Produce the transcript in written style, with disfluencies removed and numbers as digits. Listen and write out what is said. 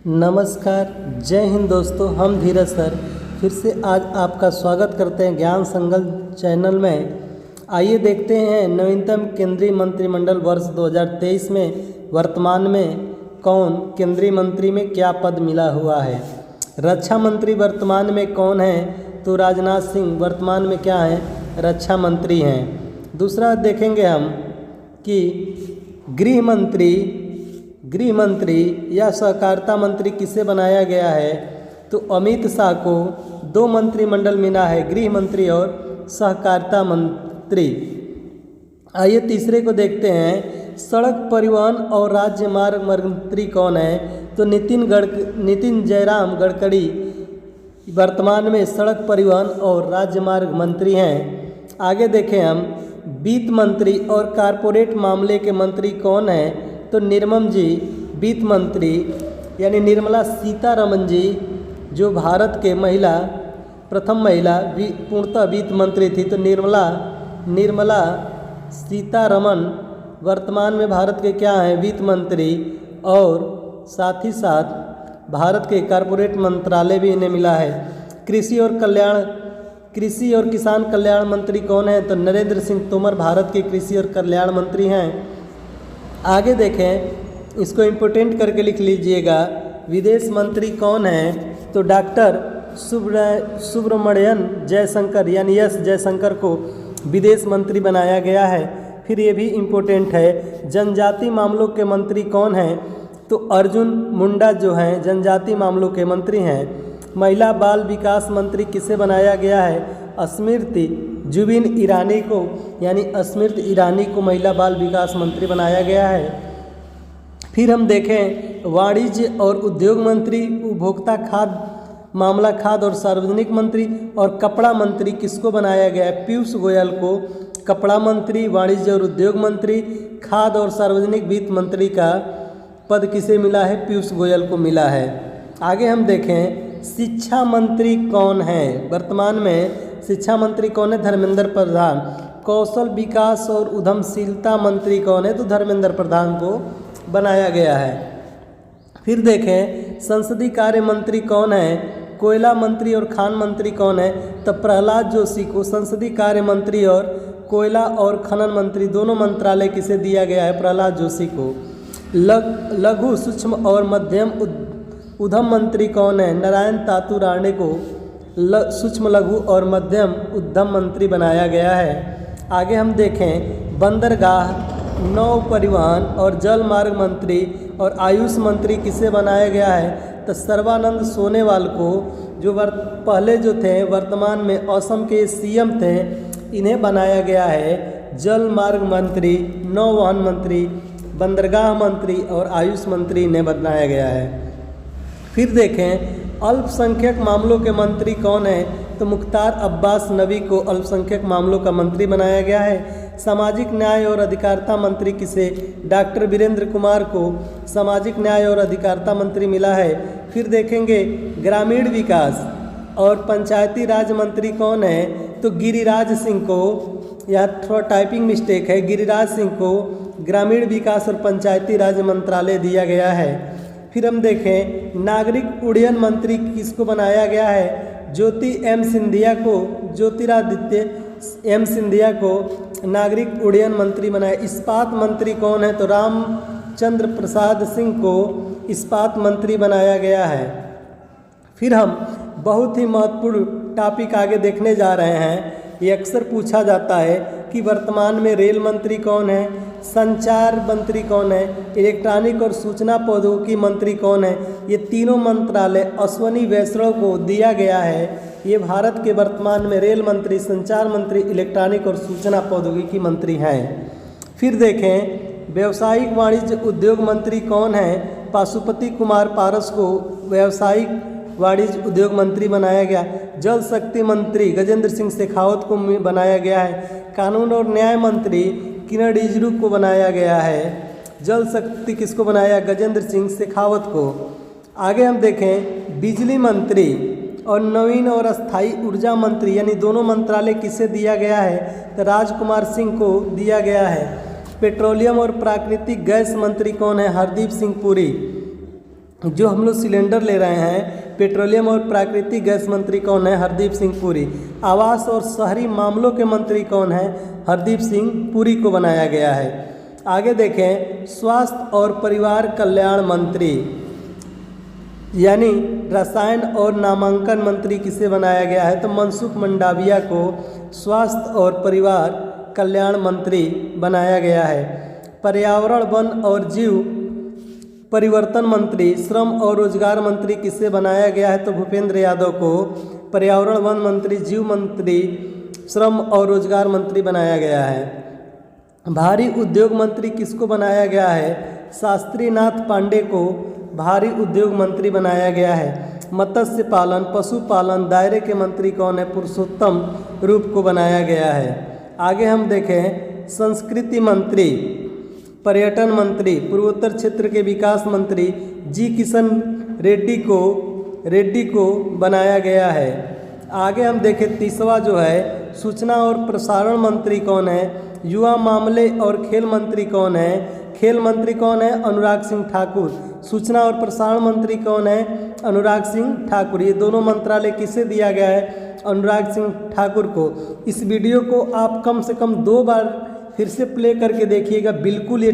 नमस्कार, जय हिंद दोस्तों। हम धीरज सर फिर से आज आपका स्वागत करते हैं ज्ञान संगल चैनल में। आइए देखते हैं नवीनतम केंद्रीय मंत्रिमंडल वर्ष 2023 में वर्तमान में कौन केंद्रीय मंत्री में क्या पद मिला हुआ है। रक्षा मंत्री वर्तमान में कौन है, तो राजनाथ सिंह वर्तमान में क्या है, रक्षा मंत्री हैं। दूसरा देखेंगे हम कि गृह मंत्री या सहकारिता मंत्री किसे बनाया गया है, तो अमित शाह को 2 मंत्रिमंडल मिला है, गृह मंत्री और सहकारिता मंत्री। आइए तीसरे को देखते हैं, सड़क परिवहन और राज्य मार्ग मंत्री कौन है, तो नितिन जयराम गडकरी वर्तमान में सड़क परिवहन और राज्य मार्ग मंत्री हैं। आगे देखें हम, वित्त मंत्री और कारपोरेट मामले के मंत्री कौन हैं, तो निर्मम जी वित्त मंत्री यानी निर्मला सीतारमन जी, जो भारत के प्रथम महिला पूर्णतः वित्त मंत्री थी, तो निर्मला सीतारमन वर्तमान में भारत के क्या हैं, वित्त मंत्री। और साथ ही साथ भारत के कारपोरेट मंत्रालय भी इन्हें मिला है। कृषि और किसान कल्याण मंत्री कौन है, तो नरेंद्र सिंह तोमर भारत के कृषि और कल्याण मंत्री हैं। आगे देखें, इसको इम्पोर्टेंट करके लिख लीजिएगा, विदेश मंत्री कौन है, तो डॉक्टर सुब्रमण्यम जयशंकर यानी एस जयशंकर को विदेश मंत्री बनाया गया है। फिर ये भी इम्पोर्टेंट है, जनजाति मामलों के मंत्री कौन हैं, तो अर्जुन मुंडा जो हैं जनजाति मामलों के मंत्री हैं। महिला बाल विकास मंत्री किसे बनाया गया है, स्मृति जुबिन ईरानी को यानी स्मृति ईरानी को महिला बाल विकास मंत्री बनाया गया है। फिर हम देखें, वाणिज्य और उद्योग मंत्री, उपभोक्ता खाद्य और सार्वजनिक मंत्री और कपड़ा मंत्री किसको बनाया गया है, पीयूष गोयल को कपड़ा मंत्री, वाणिज्य और उद्योग मंत्री, खाद्य और सार्वजनिक वित्त मंत्री का पद किसे मिला है, पीयूष गोयल को मिला है। आगे हम देखें, शिक्षा मंत्री कौन है, वर्तमान में शिक्षा मंत्री कौन है, धर्मेंद्र प्रधान। कौशल विकास और उद्यमशीलता मंत्री कौन है, तो धर्मेंद्र प्रधान को बनाया गया है। फिर देखें, संसदीय कार्य मंत्री कौन है, कोयला मंत्री और खान मंत्री कौन है, तो प्रहलाद जोशी को संसदीय कार्य मंत्री और कोयला और खनन मंत्री दोनों मंत्रालय किसे दिया गया है, प्रहलाद जोशी को। लघु सूक्ष्म और मध्यम उद्यम मंत्री कौन है, नारायण तातू राणे को सूक्ष्म लघु और मध्यम उद्यम मंत्री बनाया गया है। आगे हम देखें, बंदरगाह, नौ परिवहन और जल मार्ग मंत्री और आयुष मंत्री किसे बनाया गया है, तो सर्बानंद सोनोवाल को, जो पहले जो थे वर्तमान में असम के सीएम थे, इन्हें बनाया गया है जल मार्ग मंत्री, नौवहन मंत्री, बंदरगाह मंत्री और आयुष मंत्री इन्हें बनाया गया है। फिर देखें, अल्पसंख्यक मामलों के मंत्री कौन है, तो मुख्तार अब्बास नबी को अल्पसंख्यक मामलों का मंत्री बनाया गया है। सामाजिक न्याय और अधिकारिता मंत्री किसे, डॉक्टर वीरेंद्र कुमार को सामाजिक न्याय और अधिकारिता मंत्री मिला है। फिर देखेंगे, ग्रामीण विकास और पंचायती राज मंत्री कौन है, तो गिरिराज सिंह को, यहाँ थोड़ा टाइपिंग मिस्टेक है, गिरिराज सिंह को ग्रामीण विकास और पंचायती राज मंत्रालय दिया गया है। फिर हम देखें, नागरिक उड्डयन मंत्री किसको बनाया गया है, ज्योतिरादित्य एम सिंधिया को नागरिक उड्डयन मंत्री बनाया। इस्पात मंत्री कौन है, तो रामचंद्र प्रसाद सिंह को इस्पात मंत्री बनाया गया है। फिर हम बहुत ही महत्वपूर्ण टॉपिक आगे देखने जा रहे हैं। ये अक्सर पूछा जाता है कि वर्तमान में रेल मंत्री कौन है, संचार मंत्री कौन है, इलेक्ट्रॉनिक और सूचना प्रौद्योगिकी मंत्री कौन है। ये तीनों मंत्रालय अश्विनी वैष्णव को दिया गया है। ये भारत के वर्तमान में रेल मंत्री, संचार मंत्री, इलेक्ट्रॉनिक और सूचना प्रौद्योगिकी मंत्री हैं। फिर देखें, व्यावसायिक वाणिज्य उद्योग मंत्री कौन है, पशुपति कुमार पारस को व्यावसायिक वाणिज्य उद्योग मंत्री बनाया गया। जल शक्ति मंत्री गजेंद्र सिंह शेखावत को बनाया गया है। कानून और न्याय मंत्री किरण रिजिजू को बनाया गया है। जल शक्ति किसको बनाया, गजेंद्र सिंह शेखावत को। आगे हम देखें, बिजली मंत्री और नवीन और अस्थायी ऊर्जा मंत्री यानी दोनों मंत्रालय किसे दिया गया है, तो राजकुमार सिंह को दिया गया है। पेट्रोलियम और प्राकृतिक गैस मंत्री कौन है, हरदीप सिंह पुरी। जो हम लोग सिलेंडर ले रहे हैं, पेट्रोलियम और प्राकृतिक गैस मंत्री कौन है? हरदीप सिंह पुरी। आवास और शहरी मामलों के मंत्री कौन है? हरदीप सिंह पुरी को बनाया गया है। आगे देखें, स्वास्थ्य और परिवार कल्याण मंत्री यानी रसायन और नामांकन मंत्री किसे बनाया गया है? तो मनसुख मंडाविया को स्वास्थ्य और परिवार कल्याण मंत्री बनाया गया है। पर्यावरण वन और जीव परिवर्तन मंत्री, श्रम और रोजगार मंत्री किसे बनाया गया है? तो भूपेंद्र यादव को पर्यावरण वन मंत्री, जीव मंत्री, श्रम और रोजगार मंत्री बनाया गया है। भारी उद्योग मंत्री किसको बनाया गया है? शास्त्री नाथ पांडे को भारी उद्योग मंत्री बनाया गया है। मत्स्य पालन, पशुपालन दायरे के मंत्री कौन है? पुरुषोत्तम रूप को बनाया गया है। आगे हम देखें, संस्कृति मंत्री, पर्यटन मंत्री, पूर्वोत्तर क्षेत्र के विकास मंत्री जी किशन रेड्डी को बनाया गया है। आगे हम देखें, तीसवा जो है, सूचना और प्रसारण मंत्री कौन है? युवा मामले और खेल मंत्री कौन है? खेल मंत्री कौन है? अनुराग सिंह ठाकुर। सूचना और प्रसारण मंत्री कौन है? अनुराग सिंह ठाकुर। ये दोनों मंत्रालय किसे दिया गया है? अनुराग सिंह ठाकुर को। इस वीडियो को आप कम से कम 2 बार फिर से प्ले करके देखिएगा, बिल्कुल ये